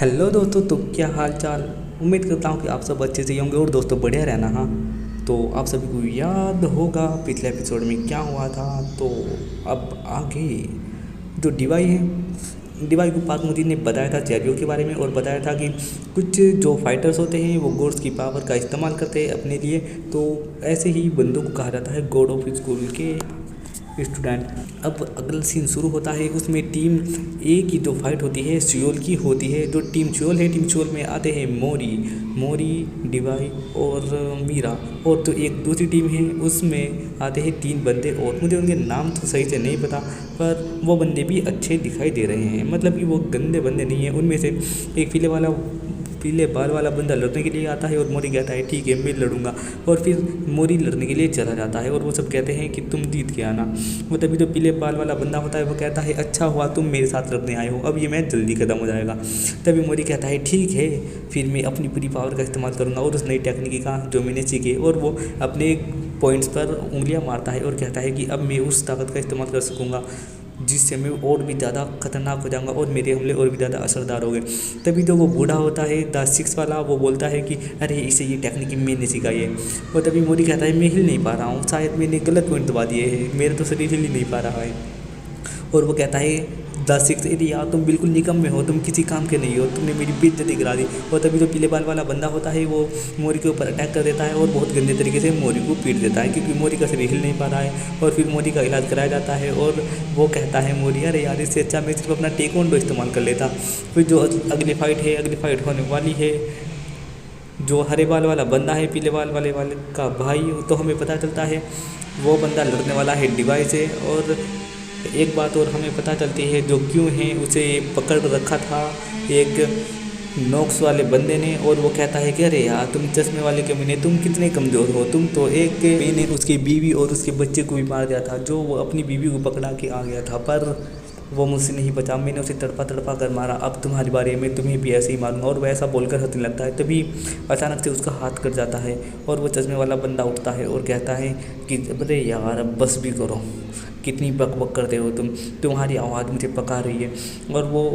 Hello दोस्तों, तो क्या हाल चाल। उम्मीद करता हूँ कि आप सब अच्छे से होंगे और दोस्तों बढ़िया रहना। हाँ, तो आप सभी को याद होगा पिछले एपिसोड में क्या हुआ था। तो अब आगे जो डीवाई है, डीवाई को पार्थ ने बताया था चैरियो के बारे में और बताया था कि कुछ जो फाइटर्स होते हैं वो गॉड्स की पावर का इस्तेमाल करते हैं अपने लिए। तो ऐसे ही बंदों को कहा जाता है गॉड ऑफ स्कूल के स्टूडेंट। अब अगला सीन शुरू होता है, उसमें टीम ए की जो फाइट होती है सियोल की होती है। जो टीम सियोल है, टीम सियोल में आते हैं मोरी, डिवाई और मीरा। और जो एक दूसरी टीम है उसमें आते हैं 3 बंदे और मुझे उनके नाम तो सही से नहीं पता, पर वो बंदे भी अच्छे दिखाई दे रहे हैं। मतलब कि वो गंदे बंदे नहीं हैं। उनमें से एक पीले बाल वाला बंदा लड़ने के लिए आता है और मोरी कहता है ठीक है मैं लड़ूंगा। और फिर मोरी लड़ने के लिए चला जाता है और वो सब कहते हैं कि तुम जीत के आना। वो तभी तो पीले बाल वाला बंदा होता है वो कहता है अच्छा हुआ तुम मेरे साथ लड़ने आए हो, अब ये मैच जल्दी खत्म हो जाएगा। तभी मोरी कहता है ठीक है, फिर मैं अपनी पूरी पावर का इस्तेमाल करूँगा और उस नई टेक्निक का जो मैंने सीखी। और वो अपने पॉइंट्स पर उंगलियाँ मारता है और कहता है कि अब मैं उस ताकत का इस्तेमाल कर सकूँगा जिससे मैं और भी ज़्यादा खतरनाक हो जाऊंगा और मेरे हमले और भी ज़्यादा असरदार हो गए। तभी तो वो बूढ़ा होता है द सिक्स वाला, वो बोलता है कि अरे इसे ये टेक्निक मैंने सिखाई है। और तभी मोदी कहता है मैं हिल नहीं पा रहा हूँ, शायद मैंने गलत पॉइंट दबा दिए है, मेरा तो शरीर हिल ही नहीं पा रहा है। और वो कहता है द सिक्स, अरे यार तुम बिल्कुल निकम में हो, तुम किसी काम के नहीं हो, तुमने मेरी बेइज्जती करा दी। और तभी तो पीले बाल वाला बंदा होता है वो मोरी के ऊपर अटैक कर देता है और बहुत गंदे तरीके से मोरी को पीट देता है क्योंकि मोरी का शरीर हिल नहीं पा रहा है। और फिर मोरी का इलाज कराया जाता है और वो कहता है मोरी अरे यार इससे अच्छा मैं सिर्फ अपना टेक्वांडो इस्तेमाल कर लेता। फिर जो अगली फाइट होने वाली है, जो हरे बाल वाला बंदा है पीले बाल वाले का भाई, तो हमें पता चलता है वो बंदा लड़ने वाला है डिवाई से। और एक बात और हमें पता चलती है, जो क्यों है उसे पकड़ रखा था एक नॉक्स वाले बंदे ने। और वो कहता है कि अरे यार तुम चश्मे वाले कमीने, तुम कितने कमज़ोर हो, तुम तो एक मैंने उसकी बीवी और उसके बच्चे को भी मार दिया था, जो वो अपनी बीवी को पकड़ा के आ गया था, पर वो मुझसे नहीं बचा, मैंने उसे तड़पा तड़पा कर मारा, अब तुम्हारी बारी में तुम्हें भी ऐसे ही मारूंगा। और वैसा बोलकर हंसने लगता है। तभी अचानक से उसका हाथ कट जाता है और वो चश्मे वाला बंदा उठता है और कहता है कि अरे यार अब बस भी करो, कितनी बक बक करते हो तुम, तुम्हारी आवाज़ मुझे पका रही है। और वो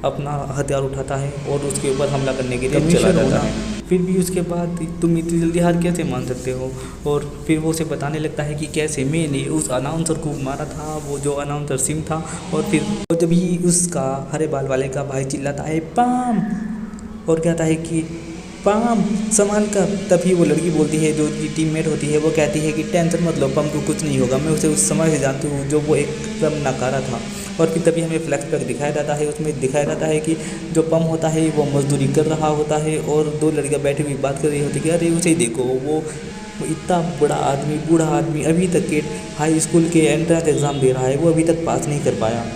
अपना हथियार उठाता है और उसके ऊपर हमला करने के लिए चला जाता है। फिर भी उसके बाद तुम इतनी जल्दी हार कैसे मान सकते हो। और फिर वो उसे बताने लगता है कि कैसे मैंने उस अनाउंसर को मारा था, वो जो अनाउंसर सिम था। और फिर जब ही उसका हरे बाल वाले का भाई चिल्लाता है पाम और कहता है कि पाम संभाल कर, तभी वो लड़की बोलती है जो उसकी टीममेट होती है, वो कहती है कि टेंशन मत लो पम को कुछ नहीं होगा, मैं उसे उस समय से जानती हूँ जो वो एकदम नकारा था। और फिर तभी हमें फ्लैश बैक दिखाया जाता है, उसमें दिखाया जाता है कि जो पम होता है वो मजदूरी कर रहा होता है और 2 लड़कियाँ बैठी हुई बात कर रही होती है कि अरे उसे ही देखो, वो इतना बूढ़ा आदमी अभी तक के हाई स्कूल के एंट्रेंस एग्ज़ाम दे रहा है, वो अभी तक पास नहीं कर पाया।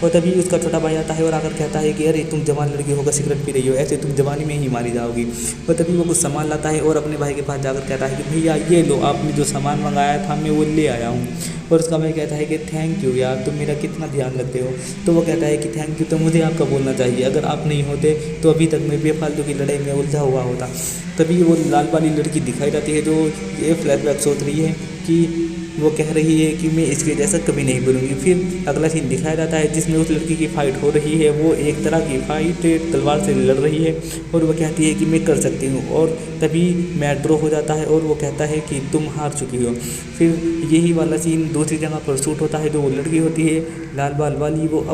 और तभी उसका छोटा भाई आता है और आकर कहता है कि अरे तुम जवान लड़की होकर सिगरेट पी रही हो, ऐसे तुम जवानी में ही मारी जाओगी। और तभी वो कुछ सामान लाता है और अपने भाई के पास जाकर कहता है कि भैया ये लो, आपने जो सामान मंगाया था मैं वो ले आया हूँ। और उसका भाई कहता है कि थैंक यू यार, तुम मेरा कितना ध्यान रखते हो। तो वो कहता है कि थैंक यू तो मुझे आपका बोलना चाहिए, अगर आप नहीं होते तो अभी तक मैं बेफालतू की लड़ाई में उलझा हुआ होता। तभी वो लाल वाली लड़की दिखाई जाती है जो ये फ्लैशबैक सोच रही है कि वो कह रही है कि मैं इसके जैसा कभी नहीं बनूंगी। फिर अगला सीन दिखाया जाता है जिसमें उस लड़की की फ़ाइट हो रही है, वो एक तरह की फ़ाइट तलवार से लड़ रही है और वो कहती है कि मैं कर सकती हूँ। और तभी मैच ड्रॉ हो जाता है और वो कहता है कि तुम हार चुकी हो। फिर यही वाला सीन दूसरी जगह पर शूट होता है, जो वो लड़की होती है लाल बाल वाली, वो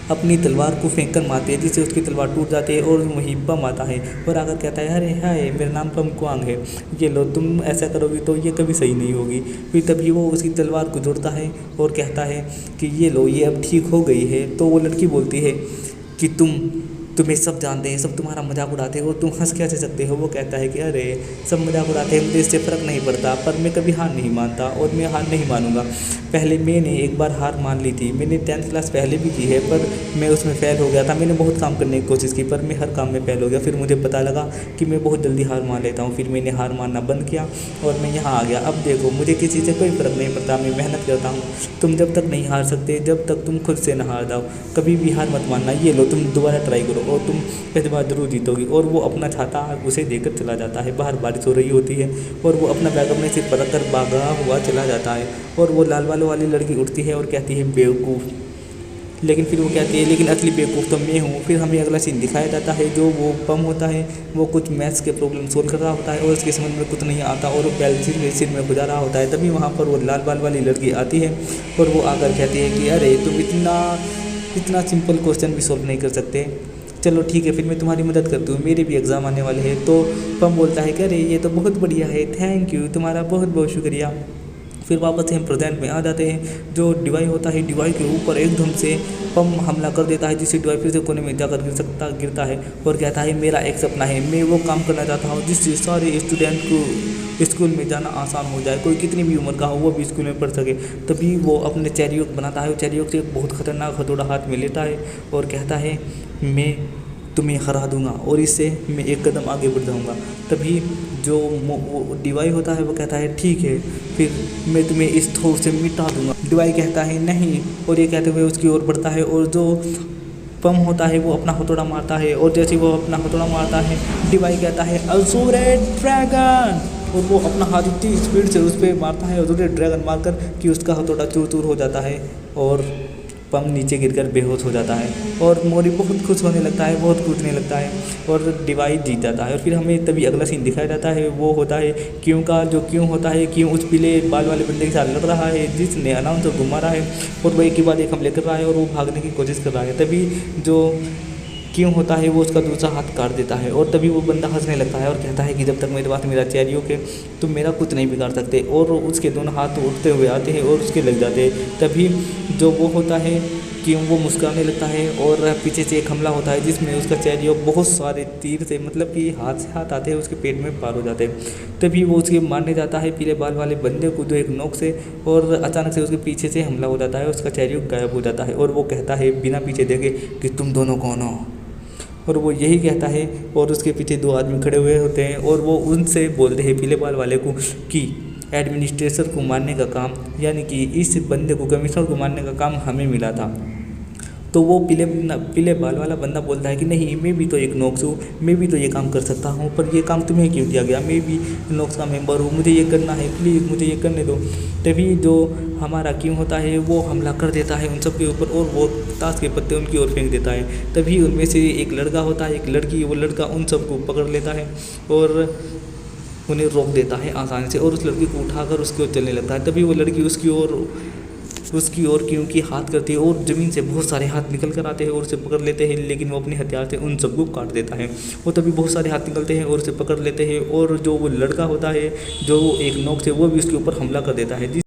अपनी तलवार को फेंक कर मारती है जिससे उसकी तलवार टूट जाती है और वहीं बम आता है और आकर कहता है अरे हाय मेरा नाम पम क्वांग है, ये लो तुम ऐसा करोगी तो ये कभी सही नहीं होगी। फिर तभी वो उसकी तलवार को जोड़ता है और कहता है कि ये लो ये अब ठीक हो गई है। तो वो लड़की बोलती है कि तुम्हें सब जानते हैं, सब तुम्हारा मजाक उड़ाते हो, तुम हंस कैसे सकते हो। वो कहता है कि अरे सब मजाक उड़ाते हैं, मुझे इससे फ़र्क नहीं पड़ता, पर मैं कभी हार नहीं मानता और मैं हार नहीं मानूंगा। पहले मैंने एक बार हार मान ली थी, मैंने 10th क्लास पहले भी की है, पर मैं उसमें फ़ेल हो गया था। मैंने बहुत काम करने की कोशिश की पर मैं हर काम में फ़ेल हो गया। फिर मुझे पता लगा कि मैं बहुत जल्दी हार मान लेता हूँ, फिर मैंने हार मानना बंद किया और मैं यहाँ आ गया। अब देखो मुझे किसी से कोई फ़र्क नहीं पड़ता, मैं मेहनत करता हूँ। तुम जब तक नहीं हार सकते, जब तक तुम खुद से ना हार जाओ, कभी भी हार मत मानना। ये लो तुम दोबारा ट्राई करो और तुम पहली बार जरूर जीतोगी। और वो अपना छाता उसे देकर चला जाता है। बाहर बारिश हो रही होती है और वो अपना बैग अपने सिर पर रख कर भागा हुआ चला जाता है। और वो लाल बालों वाली लड़की उठती है और कहती है बेवकूफ़, लेकिन फिर वो कहती है लेकिन असली बेवकूफ़ तो मैं हूँ। फिर हमें अगला सीन दिखाया जाता है, जो वो पम होता है वो कुछ मैथ्स के प्रॉब्लम सोल्व कर रहा होता है और उसके समझ में कुछ नहीं आता और वो पेंसिल के सिर में गुजा रहा होता है। तभी वहाँ पर वो लाल बाल वाली लड़की आती है और वो आकर कहती है कि अरे तुम इतना सिंपल क्वेश्चन भी सॉल्व नहीं कर सकते, चलो ठीक है फिर मैं तुम्हारी मदद करती हूँ, मेरे भी एग्ज़ाम आने वाले हैं। तो पम बोलता है कि अरे ये तो बहुत बढ़िया है, थैंक यू, तुम्हारा बहुत बहुत शुक्रिया। फिर वापस से हम प्रेजेंट में आ जाते हैं। जो डिवाई होता है, डिवाई के ऊपर एकदम से पम हमला कर देता है, जिससे डिवाई फिर से कोने में जाकर गिरता है और कहता है मेरा एक सपना है, मैं वो काम करना चाहता हूँ जिससे सारे स्टूडेंट को स्कूल में जाना आसान हो जाए, कोई कितनी भी उम्र का हो वो भी स्कूल में पढ़ सके। तभी वो अपने चेरियोक बनाता है, चेरियोक से एक बहुत ख़तरनाक हथौड़ा हाथ में लेता है और कहता है मैं तुम्हें हरा दूंगा और इससे मैं एक कदम आगे बढ़ जाऊंगा। तभी जो वो डिवाई होता है वो कहता है ठीक है फिर मैं तुम्हें इस थोर से मिटा दूंगा। डिवाई कहता है नहीं, और ये कहते हुए उसकी ओर बढ़ता है और जो पम होता है वो अपना हथौड़ा मारता है और जैसे वो अपना हथौड़ा मारता है डिवाई कहता है अज़ूरे ड्रैगन, और वो अपना हाथ इतनी स्पीड से उस पर मारता है अज़ूरे ड्रैगन मारकर कि उसका हथौड़ा चूर चूर हो जाता है और पम नीचे गिरकर बेहोश हो जाता है और मोरी बहुत खुश होने लगता है, बहुत कूदने लगता है और डिवाई जीत जाता है। और फिर हमें तभी अगला सीन दिखाया जाता है, वो होता है क्यों का, जो क्यों होता है क्यों उस पीले बाल वाले बंदे के साथ लड़ रहा है जिसने अनाउंसर घुमा रहा है और वो एक के बाद एक हमले कर रहा है और वो भागने की कोशिश कर रहा है। तभी जो क्यों होता है वो उसका दूसरा हाथ काट देता है और तभी वो बंदा हंसने लगता है और कहता है कि जब तक मेरे पास मेरा चेरियोक है तुम मेरा कुछ नहीं बिगाड़ सकते, और उसके दोनों हाथ उठते हुए आते हैं और उसके लग जाते हैं। तभी जो वो होता है कि वो मुस्कुराने लगता है और पीछे से एक हमला होता है जिसमें उसका चेरियोक बहुत सारे तीर से, मतलब कि हाथ से हाथ आते हैं उसके पेट में पार हो जाते हैं। तभी वो उसके मारने जाता है पीले बाल वाले बंदे को जो एक नोक से, और अचानक से उसके पीछे से हमला हो जाता है, उसका चेरियोक गायब हो जाता है और वो कहता है बिना पीछे देखे कि तुम दोनों कौन हो, और वो यही कहता है और उसके पीछे दो आदमी खड़े हुए होते हैं और वो उनसे बोलते हैं पीले बाल वाले को कि एडमिनिस्ट्रेटर को मारने का काम, यानी कि इस बंदे को, कमिश्नर को मारने का काम हमें मिला था। तो वो पीले बाल वाला बंदा बोलता है कि नहीं, मैं भी तो एक नोक्स हूँ, मैं भी तो ये काम कर सकता हूँ, पर ये काम तुम्हें क्यों दिया गया, मैं भी नोक्स का मेंबर हूँ, मुझे ये करना है, प्लीज़ मुझे ये करने दो। तभी जो हमारा क्यों होता है वो हमला कर देता है उन सब के ऊपर और वो ताश के पत्ते उनकी ओर फेंक देता है। तभी उनमें से एक लड़का होता है, एक लड़की, वो लड़का उन सबको पकड़ लेता है और उन्हें रोक देता है आसानी से और उस लड़की को उठाकर उसकी ओर चलने लगता है। तभी वो लड़की उसकी ओर क्योंकि हाथ करती है और ज़मीन से बहुत सारे हाथ निकल कर आते हैं और उसे पकड़ लेते हैं, लेकिन वो अपने हथियार से उन सबको काट देता है। और तभी बहुत सारे हाथ निकलते हैं और उसे पकड़ लेते हैं और जो वो लड़का होता है जो एक नोक से, वो भी उसके ऊपर हमला कर देता है।